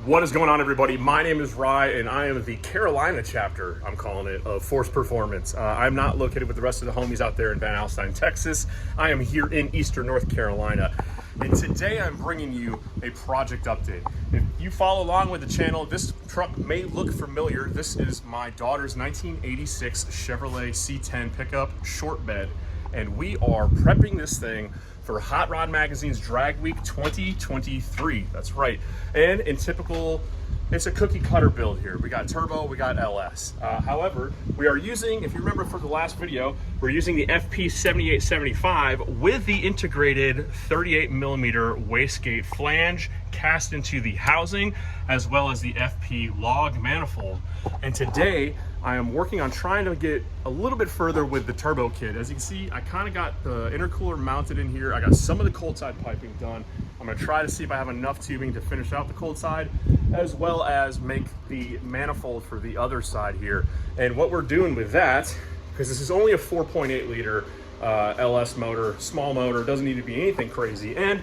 What is going on, everybody? My name is Rye, and I am the Carolina chapter, I'm calling it, of Force Performance. I'm not located with the rest of the homies out there in Van Alstyne, Texas. I am here in Eastern North Carolina. And today I'm bringing you a project update. If you follow along with the channel, this truck may look familiar. This is my daughter's 1986 Chevrolet C10 pickup short bed. And we are prepping this thing for Hot Rod Magazine's Drag Week 2023. That's right. And in typical, it's a cookie cutter build here. We got turbo, we got LS. However, we are using, if you remember from the last video, we're using the FP 7875 with the integrated 38mm wastegate flange cast into the housing, as well as the FP log manifold. And today, I am working on trying to get a little bit further with the turbo kit. As you can see, I kind of got the intercooler mounted in here. I got some of the cold side piping done. I'm gonna try to see if I have enough tubing to finish out the cold side, as well as make the manifold for the other side here. And what we're doing with that, because this is only a 4.8 liter LS motor, small motor, doesn't need to be anything crazy. And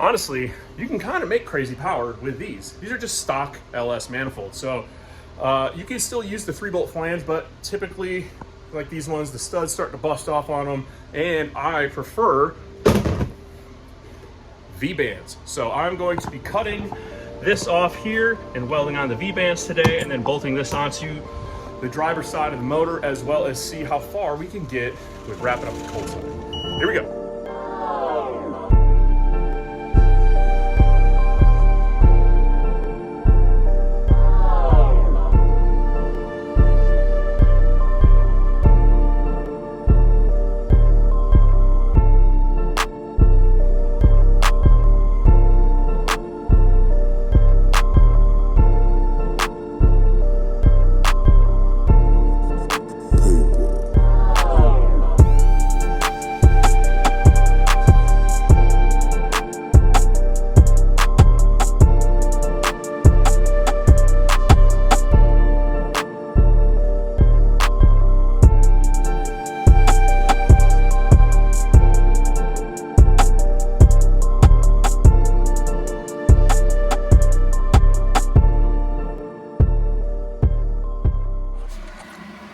honestly, you can kind of make crazy power with these. These are just stock LS manifolds. So you can still use the 3-bolt flange, but typically, like these ones, the studs start to bust off on them, and I prefer V-bands. So I'm going to be cutting this off here and welding on the V-bands today, and then bolting this onto the driver's side of the motor, as well as see how far we can get with wrapping up the cold side. Here we go.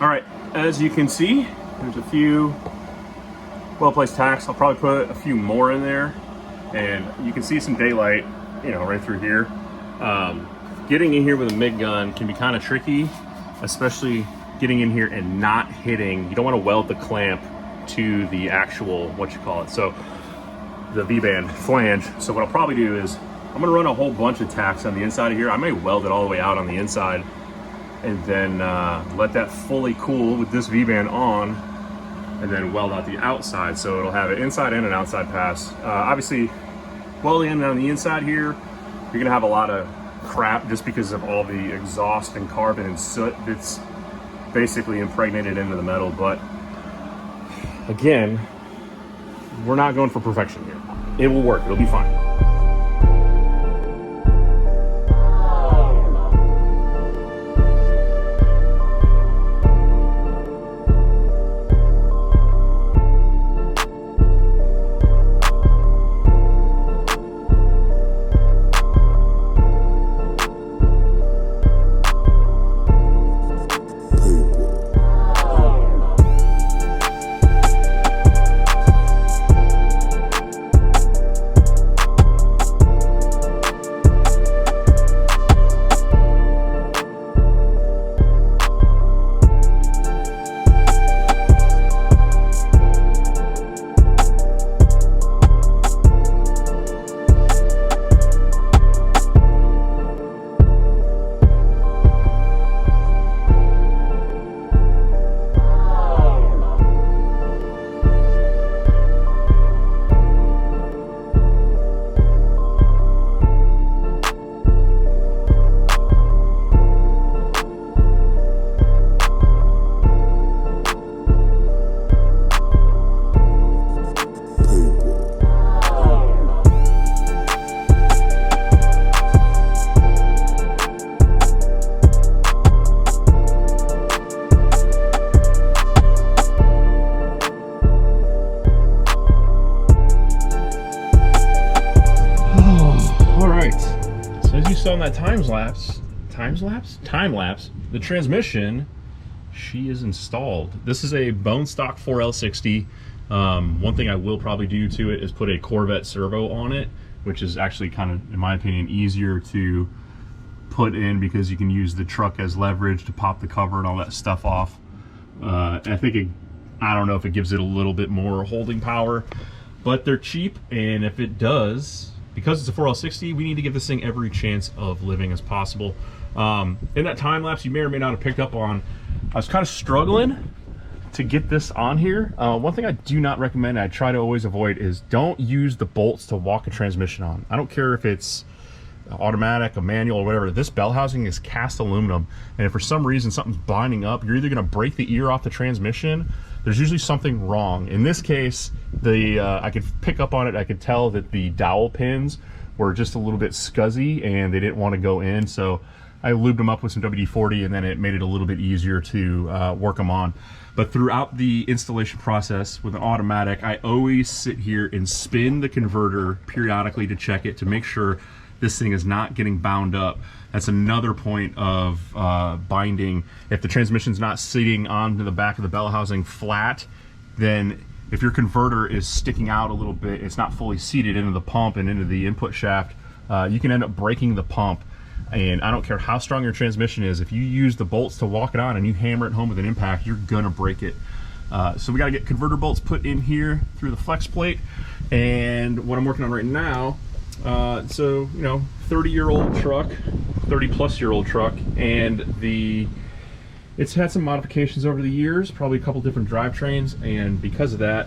All right, as you can see, there's a few well-placed tacks. I'll probably put a few more in there, and you can see some daylight, you know, right through here. Getting in here with a MIG gun can be kind of tricky, especially getting in here and not hitting. You don't want to weld the clamp to the actual, so the V-band flange. So what I'll probably do is I'm gonna run a whole bunch of tacks on the inside of here. I may weld it all the way out on the inside, and then let that fully cool with this V-band on, and then weld out the outside. So it'll have an inside and an outside pass. Obviously, welding on the inside here, you're gonna have a lot of crap just because of all the exhaust and carbon and soot that's basically impregnated into the metal. But again, we're not going for perfection here. It will work, it'll be fine. saw in that time lapse, the transmission, she is installed. This is a bone stock 4L60. One thing I will probably do to it is put a Corvette servo on it, which is actually kind of, in my opinion, easier to put in because you can use the truck as leverage to pop the cover and all that stuff off. I think I don't know if it gives it a little bit more holding power, but they're cheap, and if it does, because it's a 4L60, we need to give this thing every chance of living as possible. In that time lapse, you may or may not have picked up on, I was kind of struggling to get this on here. One thing I do not recommend, I try to always avoid, is don't use the bolts to walk a transmission on. I don't care if it's automatic, a manual, or whatever. This bell housing is cast aluminum, and if for some reason something's binding up, you're either going to break the ear off the transmission. There's usually something wrong. In this case, I could pick up on it. I could tell that the dowel pins were just a little bit scuzzy and they didn't want to go in, so I lubed them up with some WD-40, and then it made it a little bit easier to work them on. But throughout the installation process with an automatic, I always sit here and spin the converter periodically to check it, to make sure this thing is not getting bound up. That's another point of binding. If the transmission's not sitting onto the back of the bell housing flat, then if your converter is sticking out a little bit, it's not fully seated into the pump and into the input shaft, you can end up breaking the pump. And I don't care how strong your transmission is, if you use the bolts to walk it on and you hammer it home with an impact, you're gonna break it. So we gotta get converter bolts put in here through the flex plate. And what I'm working on right now, so, you know, 30-year-old truck, 30-plus-year-old truck, and it's had some modifications over the years, probably a couple different drivetrains, and because of that,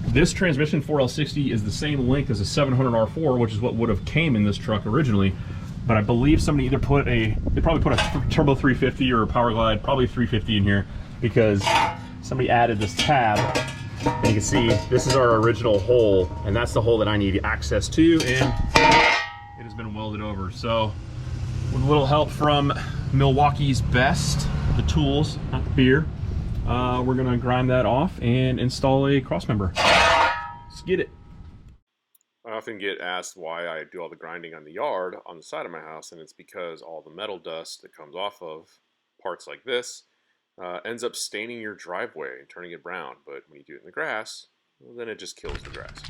this transmission 4L60 is the same length as a 700R4, which is what would have came in this truck originally. But I believe somebody either they probably put a Turbo 350 or a Power Glide, probably 350 in here, because somebody added this tab. And you can see this is our original hole, and that's the hole that I need access to, and it has been welded over. So with a little help from Milwaukee's Best, the tools, not the beer, we're gonna grind that off and install a Crossmember. Let's get it. I often get asked why I do all the grinding on the yard on the side of my house, and it's because all the metal dust that comes off of parts like this ends up staining your driveway and turning it brown. But when you do it in the grass, well, then it just kills the grass.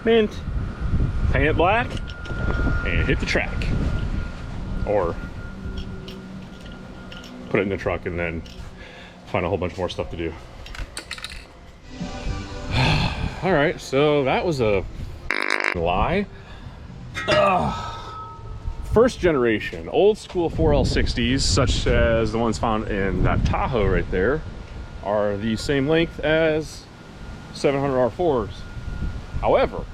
Mint, paint it black, and hit the track. Or put it in the truck and then find a whole bunch more stuff to do. All right, so that was a lie. First generation, old school 4L60s, such as the ones found in that Tahoe right there, are the same length as 700R4s. However,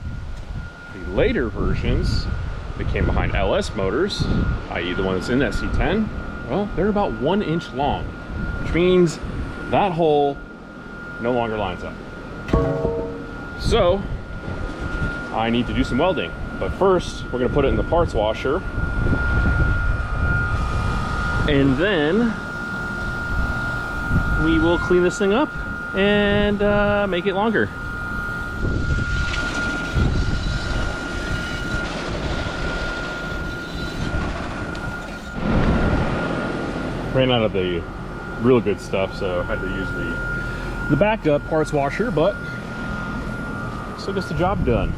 the later versions that came behind LS motors, i.e. the one that's in that C10, well, they're about 1 inch long, which means that hole no longer lines up. So I need to do some welding, but first we're going to put it in the parts washer, and then we will clean this thing up and make it longer. Ran out of the real good stuff, so I had to use the backup parts washer, but still gets the job done.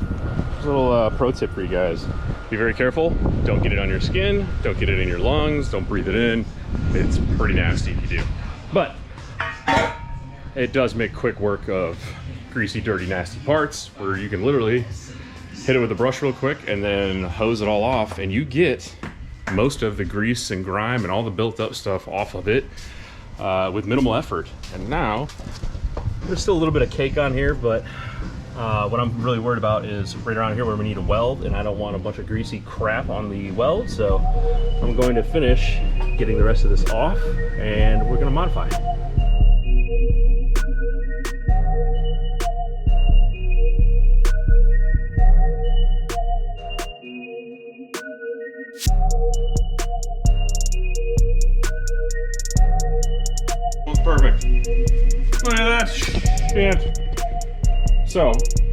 Just a little pro tip for you guys. Be very careful. Don't get it on your skin. Don't get it in your lungs. Don't breathe it in. It's pretty nasty if you do. But it does make quick work of greasy, dirty, nasty parts where you can literally hit it with a brush real quick and then hose it all off, and you get most of the grease and grime and all the built up stuff off of it with minimal effort. And now there's still a little bit of cake on here, but what I'm really worried about is right around here where we need a weld, and I don't want a bunch of greasy crap on the weld, so I'm going to finish getting the rest of this off and we're going to modify it. shit. So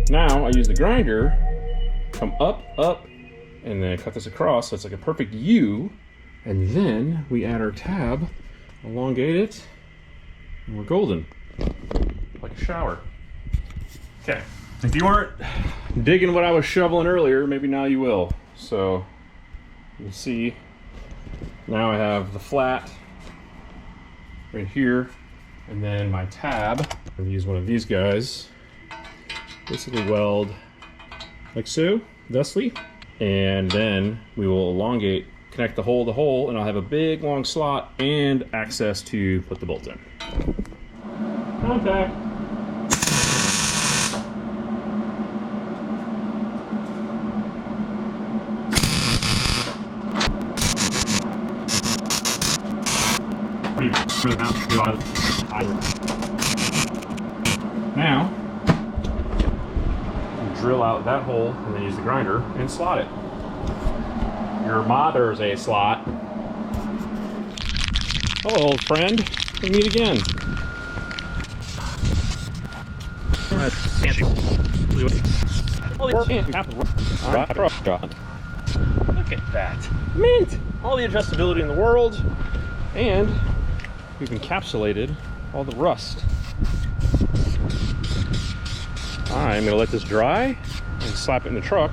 now I use the grinder, come up, and then cut this across so it's like a perfect U. And then we add our tab, elongate it, and we're golden. Like a shower. Okay. If you weren't digging what I was shoveling earlier, maybe now you will. So you'll see now I have the flat right here, and then my tab. I'm gonna use one of these guys. Basically weld like so, thusly, and then we will elongate, connect the hole to hole, and I'll have a big long slot and access to put the bolt in. Contact. Now, drill out that hole and then use the grinder and slot it. Your mother's a slot. Hello, old friend. We meet again. Look at that. Mint! All the adjustability in the world, and we've encapsulated all the rust. I'm gonna let this dry and slap it in the truck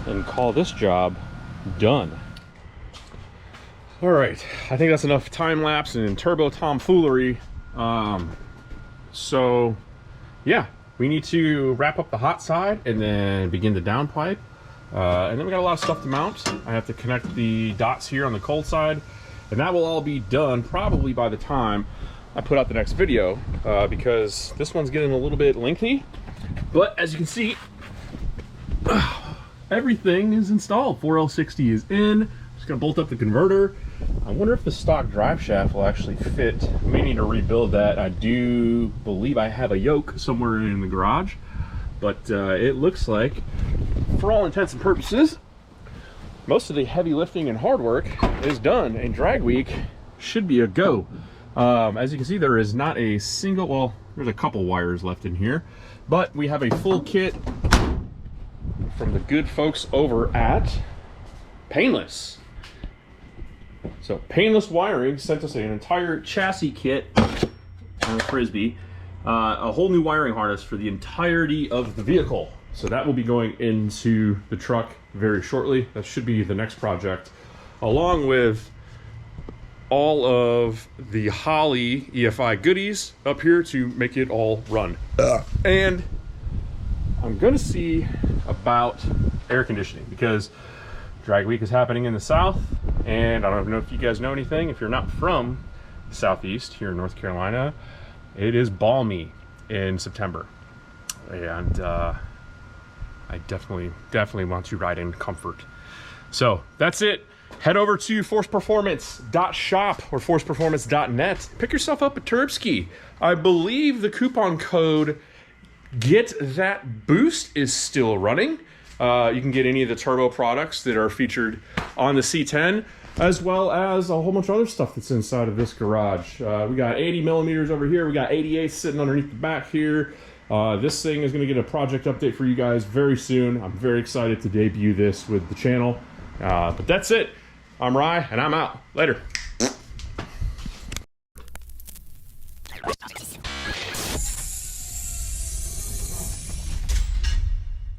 and call this job done. All right, I think that's enough time lapse and turbo tomfoolery. So yeah, we need to wrap up the hot side and then begin the downpipe. And then we got a lot of stuff to mount. I have to connect the dots here on the cold side, and that will all be done probably by the time I put out the next video, because this one's getting a little bit lengthy. But as you can see, everything is installed. 4L60 is in. Just gonna bolt up the converter. I wonder if the stock drive shaft will actually fit. I may need to rebuild that. I do believe I have a yoke somewhere in the garage, but it looks like, for all intents and purposes, most of the heavy lifting and hard work is done, and drag week should be a go. As you can see, there is not a single, well, there's a couple wires left in here, but we have a full kit from the good folks over at Painless. So Painless Wiring sent us an entire chassis kit on a Frisbee, a whole new wiring harness for the entirety of the vehicle. So that will be going into the truck very shortly. That should be the next project, along with all of the Holley EFI goodies up here to make it all run. And I'm gonna see about air conditioning, because drag week is happening in the south, and I don't know if you guys know anything. If you're not from the southeast here in North Carolina, it is balmy in September, and I definitely want to ride in comfort. So that's it. Head over to forceperformance.shop or forceperformance.net. Pick yourself up a Turbski. I believe the coupon code Get That Boost is still running. You can get any of the turbo products that are featured on the C10, as well as a whole bunch of other stuff that's inside of this garage. We got 80 millimeters over here. We got 88 sitting underneath the back here. This thing is going to get a project update for you guys very soon. I'm very excited to debut this with the channel. But that's it. I'm Rye, and I'm out. Later.